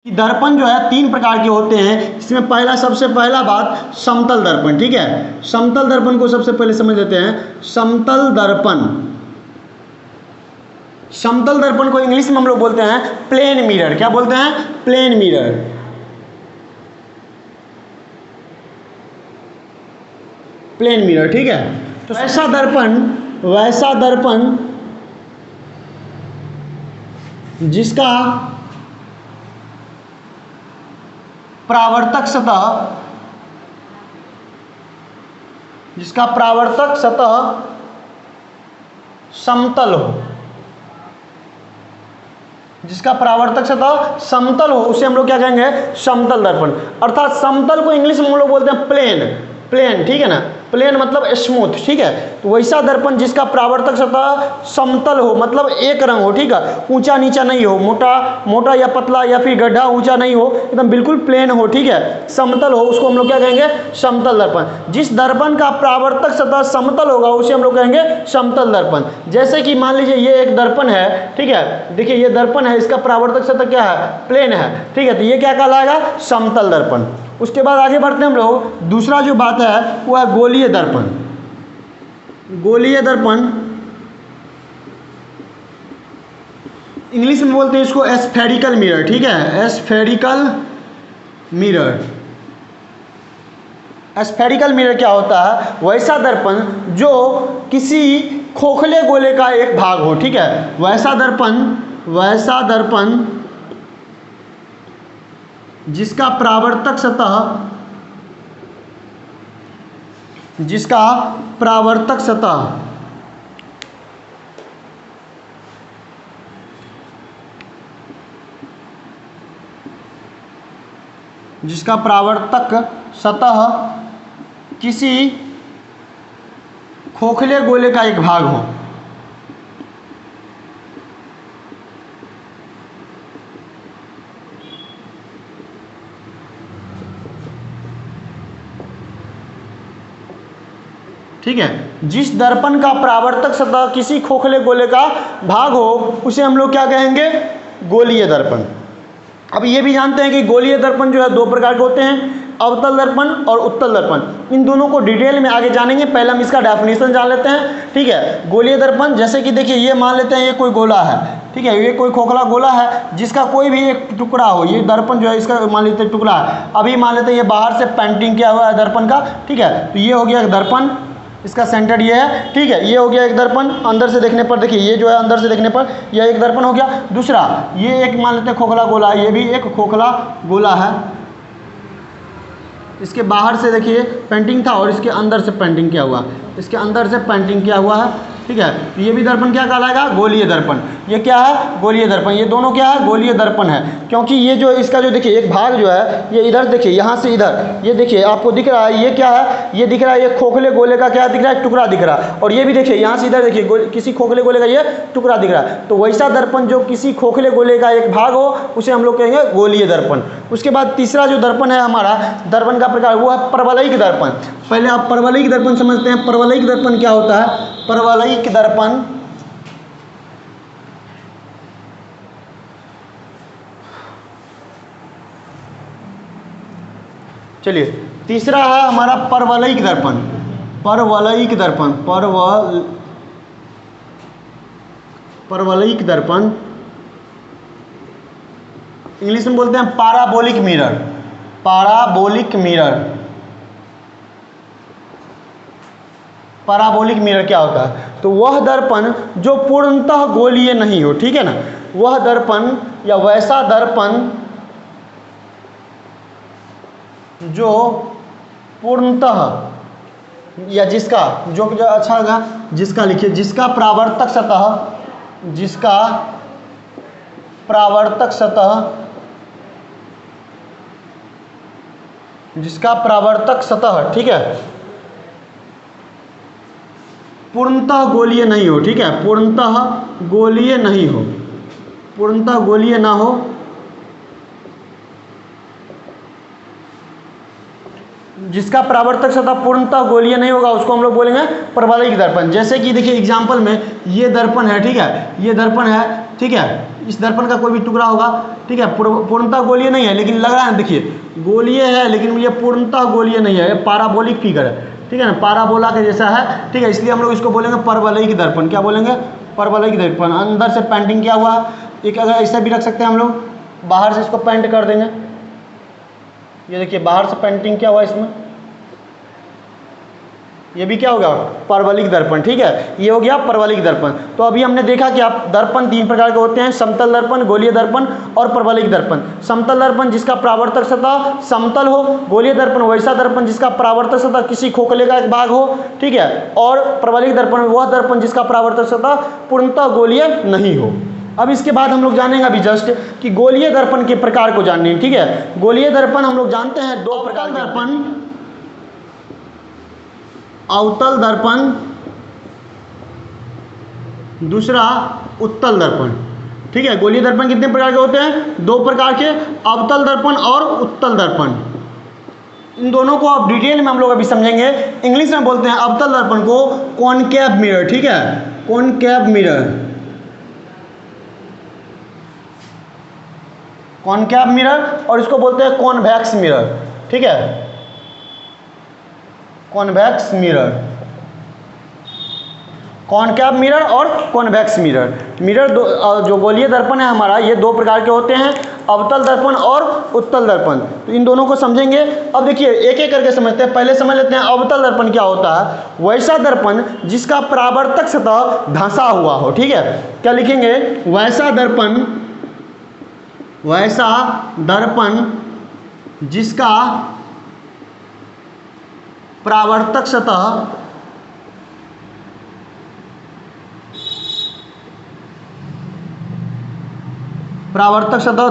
दर्पण जो है तीन प्रकार के होते हैं। इसमें सबसे पहला बात समतल दर्पण, ठीक है। समतल दर्पण को सबसे पहले समझ लेते हैं। समतल दर्पण, समतल दर्पण को इंग्लिश में हम लोग बोलते हैं प्लेन मिरर। क्या बोलते हैं? Plane mirror. प्लेन मिरर, ठीक है। तो वैसा दर्पण जिसका परावर्तक सतह समतल हो, उसे हम लोग क्या कहेंगे? समतल दर्पण। अर्थात समतल को इंग्लिश में हम लोग बोलते हैं प्लेन, ठीक है ना। प्लेन मतलब स्मूथ, ठीक है। तो वैसा दर्पण जिसका परावर्तक सतह समतल हो, मतलब एक रंग हो, ठीक है। ऊंचा नीचा नहीं हो, मोटा या पतला या फिर गड्ढा ऊंचा नहीं हो, एकदम बिल्कुल प्लेन हो, ठीक है, समतल हो, उसको हम लोग क्या कहेंगे? समतल दर्पण। जिस दर्पण का परावर्तक सतह समतल होगा उसे हम लोग कहेंगे समतल दर्पण। जैसे कि मान लीजिए ये एक दर्पण है, ठीक है। देखिए ये दर्पण है, इसका परावर्तक सतह क्या है? प्लेन है, ठीक है। तो ये क्या कहलाएगा? समतल दर्पण। उसके बाद आगे बढ़ते हैं हम लोग। दूसरा जो बात है वो है गोलीय दर्पण। गोलीय दर्पण इंग्लिश में बोलते हैं इसको स्फेरिकल मिरर, ठीक है। Spherical mirror. स्फेरिकल मिरर क्या होता है? वैसा दर्पण जो किसी खोखले गोले का एक भाग हो, ठीक है। वैसा दर्पण जिसका परावर्तक सतह जिसका परावर्तक सतह किसी खोखले गोले का एक भाग हो। ठीक है। जिस दर्पण का परावर्तक सतह किसी खोखले गोले का भाग हो उसे हम लोग क्या कहेंगे? गोलीय दर्पण। अब ये भी जानते हैं कि गोलीय दर्पण जो है दो प्रकार के होते हैं, अवतल दर्पण और उत्तल दर्पण। इन दोनों को डिटेल में आगे जानेंगे, पहले हम इसका डेफिनेशन जान लेते हैं, ठीक है। गोलीय दर्पण जैसे कि देखिए ये मान लेते हैं ये कोई गोला है, ठीक है। ये कोई खोखला गोला है जिसका कोई भी एक टुकड़ा हो, ये दर्पण जो है इसका मान लेते हैं टुकड़ा है। अभी मान लेते हैं ये बाहर से पेंटिंग किया हुआ है दर्पण का, ठीक है। तो ये हो गया एक दर्पण, इसका सेंटर ये है, ठीक है। ये हो गया एक दर्पण। अंदर से देखने पर देखिए ये जो है अंदर से देखने पर यह एक दर्पण हो गया। दूसरा ये एक मान लेते हैं खोखला गोला, ये भी एक खोखला गोला है। इसके बाहर से देखिए पेंटिंग था और इसके अंदर से पेंटिंग किया हुआ, इसके अंदर से पेंटिंग किया हुआ है, ठीक है। तो ये भी दर्पण क्या कहलाएगा? गोलीय दर्पण। ये क्या है? गोलीय दर्पण। ये दोनों क्या है? गोलीय दर्पण है। क्योंकि ये जो इसका जो देखिए एक भाग जो है ये इधर देखिए, यहाँ से इधर ये देखिए आपको दिख रहा है, ये क्या है? ये दिख रहा है, ये खोखले गोले का क्या दिख रहा है? टुकड़ा दिख रहा है। और ये भी देखिए यहाँ से इधर देखिए किसी खोखले गोले का ये टुकड़ा दिख रहा है। तो वैसा दर्पण जो किसी खोखले गोले का एक भाग हो उसे हम लोग कहेंगे गोलीय दर्पण। उसके बाद तीसरा जो दर्पण है हमारा दर्पण का प्रकार वो है परवलयिक दर्पण। पहले आप परवलयिक दर्पण समझते हैं। परवलयिक दर्पण क्या होता है? परवलयिक दर्पण चलिए तीसरा है हमारा परवलयिक दर्पण। परवलयिक दर्पण परवलयिक दर्पण इंग्लिश में बोलते हैं parabolic mirror. Parabolic mirror. Parabolic mirror क्या होता है? तो वह दर्पण जो पूर्णतः गोलीय नहीं हो, ठीक है ना। वह दर्पण या वैसा दर्पण जो पूर्णतः या जिसका जो अच्छा होगा जिसका लिखिए जिसका परावर्तक सतह ठीक है पूर्णतः गोलीय नहीं हो, ठीक है। पूर्णतः गोलीय नहीं हो, पूर्णतः गोलीय ना हो, जिसका परावर्तक सतह पूर्णतः गोलीय नहीं होगा उसको हम लोग बोलेंगे परवलयिक दर्पण। जैसे कि देखिए एग्जांपल में ये दर्पण है, ठीक है। ये दर्पण है, ठीक है। इस दर्पण का कोई भी टुकड़ा होगा, ठीक है, पूर्णतः गोलीय नहीं है लेकिन लग रहा है, देखिए गोलीय है लेकिन ये पूर्णतः गोलीय नहीं है, ये पैराबोलिक फिगर है, ठीक है ना, पैराबोला के जैसा है, ठीक है, इसलिए हम लोग इसको बोलेंगे परवलयिक दर्पण। क्या बोलेंगे? परवलयिक दर्पण। अंदर से पेंटिंग क्या हुआ, एक अगर ऐसा भी रख सकते हैं हम लोग, बाहर से इसको पेंट कर देंगे, ये देखिए बाहर से पेंटिंग क्या हुआ इसमें, ये भी क्या हो गया? परवलयिक दर्पण, ठीक है, ये हो गया परवलयिक दर्पण। तो अभी हमने देखा कि आप दर्पण 3 प्रकार के होते हैं, समतल दर्पण, गोलीय दर्पण और परवलयिक दर्पण। समतल दर्पण जिसका परावर्तक सतह समतल हो, गोलीय दर्पण वैसा दर्पण जिसका परावर्तक सतह किसी खोखले का एक भाग हो, ठीक है, और परवलयिक दर्पण वह दर्पण जिसका परावर्तक सतह पूर्णतः गोलीय नहीं हो। अब इसके बाद हम लोग जानेंगे अभी जस्ट कि गोलीय दर्पण के प्रकार को जानने, ठीक है। गोलीय दर्पण हम लोग जानते हैं 2 प्रकार के दर्पण, अवतल दर्पण, दूसरा उत्तल दर्पण, ठीक है। गोलीय दर्पण कितने प्रकार के होते हैं? 2 प्रकार के, अवतल दर्पण और उत्तल दर्पण। इन दोनों को अब डिटेल में हम लोग अभी समझेंगे। इंग्लिश में बोलते हैं अवतल दर्पण को कॉनकेव मिरर, ठीक है, कॉनकेव मिरर, कॉनकेव मिरर, और इसको बोलते हैं कॉन्वेक्स मिरर, ठीक है, कॉन्वेक्स मिरर, कॉनकेव मिरर और कॉन्वेक्स मिरर। मिरर जो गोलीय दर्पण है हमारा, ये 2 प्रकार के होते हैं, अवतल दर्पण और उत्तल दर्पण। तो इन दोनों को समझेंगे। अब देखिए एक एक करके समझते हैं। पहले समझ लेते हैं अवतल दर्पण क्या होता है। वैसा दर्पण जिसका परावर्तक सतह धंसा हुआ हो, ठीक है। क्या लिखेंगे? वैसा दर्पण, वैसा दर्पण जिसका परावर्तक सतह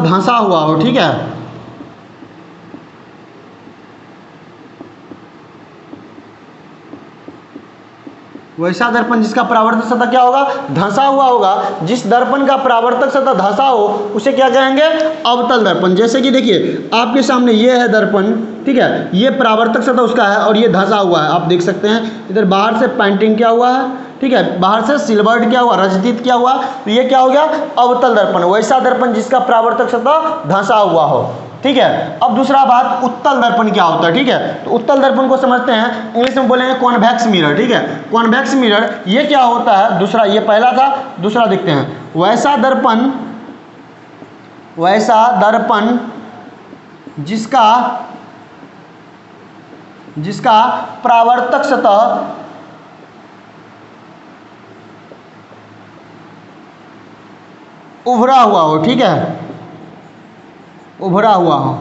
धंसा हुआ हो, ठीक है। वैसा दर्पण जिसका परावर्तक सतह क्या होगा? धंसा हुआ होगा। जिस दर्पण का परावर्तक सतह धंसा हो उसे क्या कहेंगे? अवतल दर्पण। जैसे कि देखिए आपके सामने ये है दर्पण, ठीक है, ये परावर्तक सतह उसका है और ये धंसा हुआ है, आप देख सकते हैं। इधर बाहर से पेंटिंग क्या हुआ है, ठीक है, बाहर से सिल्वर्ड क्या हुआ, रजतीत क्या हुआ, तो ये क्या हो गया? अवतल दर्पण। वैसा दर्पण जिसका परावर्तक सतह धंसा हुआ हो, ठीक है। अब दूसरा बात, उत्तल दर्पण क्या होता है, ठीक है। तो उत्तल दर्पण को समझते हैं, इंग्लिश में बोलेंगे कॉन्वेक्स मिरर, ठीक है। कॉन्वेक्स मिरर ये क्या होता है? दूसरा, ये पहला था, दूसरा देखते हैं। वैसा दर्पण, वैसा दर्पण जिसका परावर्तक सतह उभरा हुआ हो, ठीक है, उभरा हुआ हो।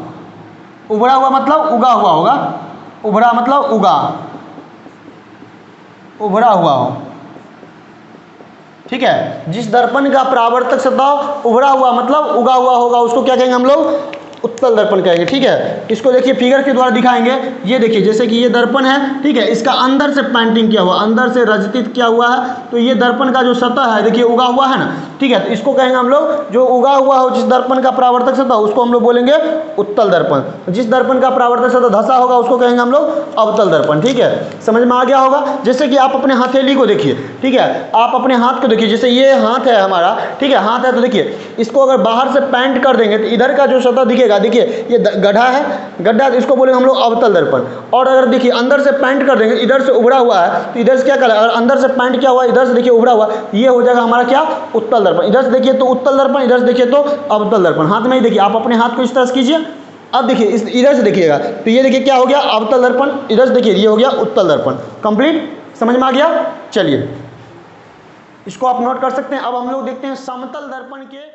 उभरा हुआ मतलब उगा हुआ होगा, उभरा मतलब उगा, उभरा हुआ हो, ठीक है। जिस दर्पण का परावर्तक सतह उभरा हुआ मतलब उगा हुआ होगा, उसको क्या कहेंगे हम लोग? उत्तल दर्पण कहेंगे, ठीक है। इसको देखिए फिगर के द्वारा दिखाएंगे। ये देखिए जैसे कि ये दर्पण है, ठीक है, इसका अंदर से पेंटिंग किया हुआ, अंदर से रजतित किया हुआ है, तो ये दर्पण का जो सतह है देखिए उगा हुआ है ना, ठीक है। तो इसको कहेंगे हम लोग, जो उगा हुआ हो जिस दर्पण का परावर्तक सतह, उसको हम लोग बोलेंगे उत्तल दर्पण। जिस दर्पण का परावर्तक सतह धंसा होगा उसको कहेंगे हम लोग अवतल दर्पण, ठीक है। समझ में आ गया होगा। जैसे कि आप अपने हथेली को देखिए, ठीक है, आप अपने हाथ को देखिए, जैसे ये हाथ है हमारा, ठीक है, हाथ है, तो देखिए इसको अगर बाहर से पेंट कर देंगे तो इधर का जो सतह दिखेगा, देखिए ये गड्ढा है, गड्ढा, इसको बोलेंगे हम लोग अवतल दर्पण। और अगर देखिए अंदर से पेंट कर देंगे, इधर से उभरा हुआ है तो इधर से क्या कलर, अगर अंदर से पेंट किया हुआ है, इधर से देखिए उभरा हुआ, ये हो जाएगा हमारा क्या? उत्तल दर्पण। इधर से देखिए तो उत्तल दर्पण, इधर से देखिए तो अवतल दर्पण। हाथ में ही देखिए, आप अपने हाथ को इस तरह से कीजिए। अब देखिए इस इधर से देखिएगा तो ये देखिए क्या हो गया? अवतल दर्पण। इधर से देखिए ये हो गया उत्तल दर्पण। कंप्लीट, समझ में आ गया? चलिए इसको आप नोट कर सकते हैं। अब हम लोग देखते हैं समतल दर्पण के